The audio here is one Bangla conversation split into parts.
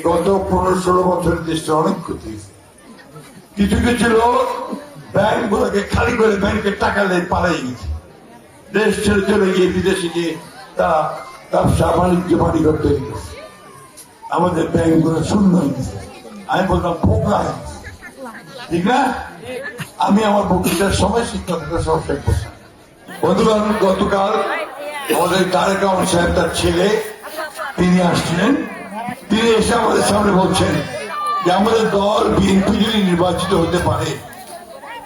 গত 15-16 বছরের দেশটা অনেক ক্ষতি হয়েছে। কিছু কিছু লোক ব্যাংক গুলোকে খালি করে ব্যাংকের টাকা নিয়ে পালাই গেছে, দেশ ছেড়ে চলে গিয়ে বিদেশে গিয়ে তারা ব্যবসা বাণিজ্য বাড়িঘর তৈরি করছে। আমাদের ব্যাংক গুলো শূন্য হয়ে গেছে। আমি বললাম ফোকরা হয়ে গেছে, ঠিক না? আমি আমার বক্তৃতার সময় শিক্ষকতা সবসময় করতাম। বন্ধুগণ, গতকাল আমাদের তারেক রহমান সাহেব তার ছেলে তিনি আসছিলেন। তিনি এসে আমাদের সামনে বলছেন যে আমাদের দল বিএনপি যদি নির্বাচিত হতে পারে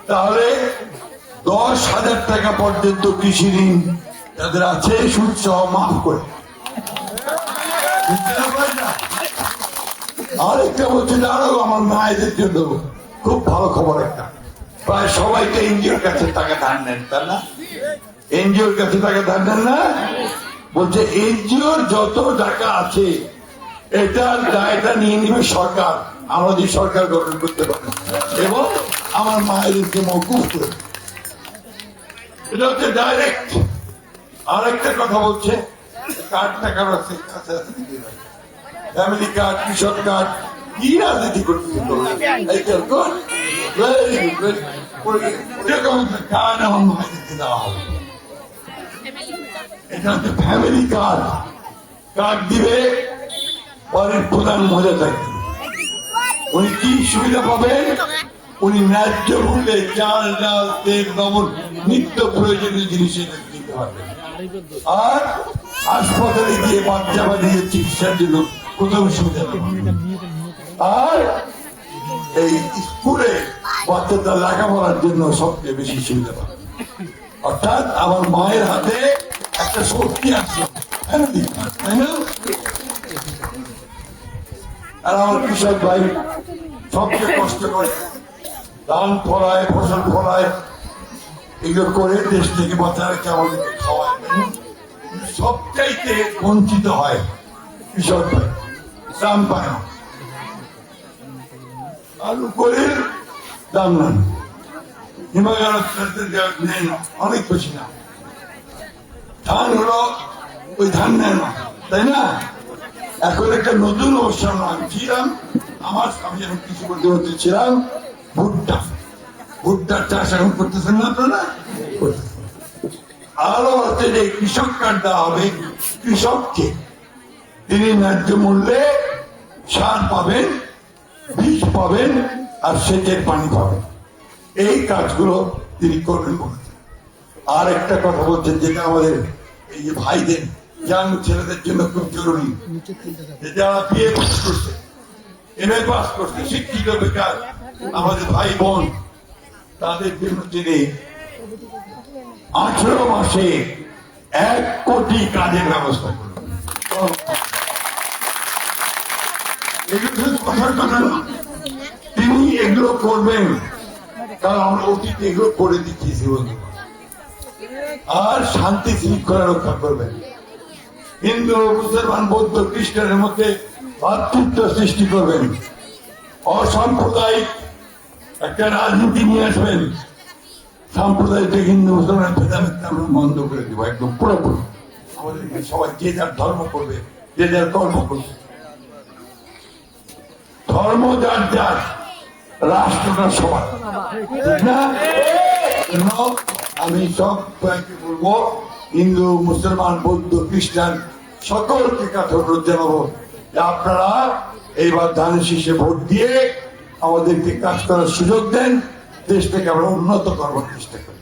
তাহলে 10,000 টাকা পর্যন্ত কৃষি ঋণ যাদের আছে সুদ সহ মাফ করে। আরেকটা বলছেন আরো আমার মায়েদের জন্য খুব ভালো খবর একটা, প্রায় সবাইকে এনজিওর কাছে টাকা ধার নেন, তাই না? এনজিওর কাছে টাকা ধার নেন না? বলছে এনজিওর যত টাকা আছে এটার দায়টা নিয়ে নিবে সরকার, আমাদের সরকার গঠন করতে পারে এবং আমার মায়েদেরকে মওকুফ করে। এটা হচ্ছে ডাইরেক্ট। আরেকটা কথা বলছে কার্ড টাকার আছে, ফ্যামিলি কার্ড, কৃষক কার্ড, কি রাজনীতি করতে কার্ড আমার মায়েদেরকে দেওয়া হবে। এটা হচ্ছে ফ্যামিলি কার্ড। কার্ড দিবে পরের প্রধান মজা থাকবে। উনি কি সুবিধা পাবেন? উনি ন্যায্য মূল্যে চাল, ডাল, তেল, লবণ, নিত্য প্রয়োজনীয় জিনিস দিতে পারবেন। আর হাসপাতালে গিয়ে বাচ্চা বাড়িয়ে চিকিৎসার জন্য কোথাও সুবিধা পাবেন। আর এই স্কুলে বাচ্চাটা লেখাপড়ার জন্য সবচেয়ে বেশি সুবিধা পাবেন। অর্থাৎ আমার মায়ের হাতে একটা শক্তি আছে, তাই না? আর আমার কৃষক ভাই সবচেয়ে কষ্ট করে ধান ফলায়, ফসল ফলায়, এগুলো করে দেশ থেকে বাঁচা রেখে আমাদেরকে খাওয়ায়। সবচাইতে বঞ্চিত হয় কৃষক ভাই, দাম পায় না। আলু কলির দাম নেন, হিমাগার নেয় না, অনেক বেশি না। ধান হলো ওই ধান নেয় না, তাই না? এখন একটা নতুন অবস্থান আমি ছিলাম, আমি যখন কিছু করতে ছিলাম, ভুট্টার চাষ এখন করতেছেন না আপনারা? আরো হচ্ছে যে কৃষক কার্ড দেওয়া হবে কৃষককে, তিনি ন্যায্য মূল্যে সার পাবেন, বীজ পাবেন আর সেচের পানি পাবেন। এই কাজগুলো তিনি করবেন বলেছেন। আর একটা কথা বলছেন যেটা আমাদের এই যে ভাইদের ইয়াং ছেলেদের জন্য খুব জরুরি, যারা বিএ পাস করছে, এমএ পাস করছে, শিক্ষিত বেকার আমাদের ভাই বোন, তাদের জন্য তিনি 18 মাসে 1 কোটি কাজের ব্যবস্থা করবেন। তিনি এগুলো করবেন কারণ আমরা অতীতে এগুলো করে দিচ্ছি বন্ধু। আর শান্তি শৃঙ্খলা রক্ষা করবেন, হিন্দু, মুসলমান, বৌদ্ধ, খ্রিস্টানের মধ্যে ভাতৃত্ব সৃষ্টি করবেন, অসাম্প্রদায়িক একটা রাজনীতি নিয়ে আসবেন। সাম্প্রদায়িক হিন্দু মুসলমান ভেদাভেদ আমরা বন্ধ করে দেবো একদম পুরোপুরি। আমাদেরকে সবাই যে যার ধর্ম করবে, যে যার কর্ম করবে, ধর্ম যার যার, রাষ্ট্রটা সবার, ঠিক না? আমি সব বলবো, হিন্দু, মুসলমান, বৌদ্ধ, খ্রিস্টান সকলকে কাছে অনুরোধ জানাবো যে আপনারা এইবার ধানের শীষে ভোট দিয়ে আমাদেরকে কাজ করার সুযোগ দেন, দেশটাকে আমরা উন্নত করবার চেষ্টা করি।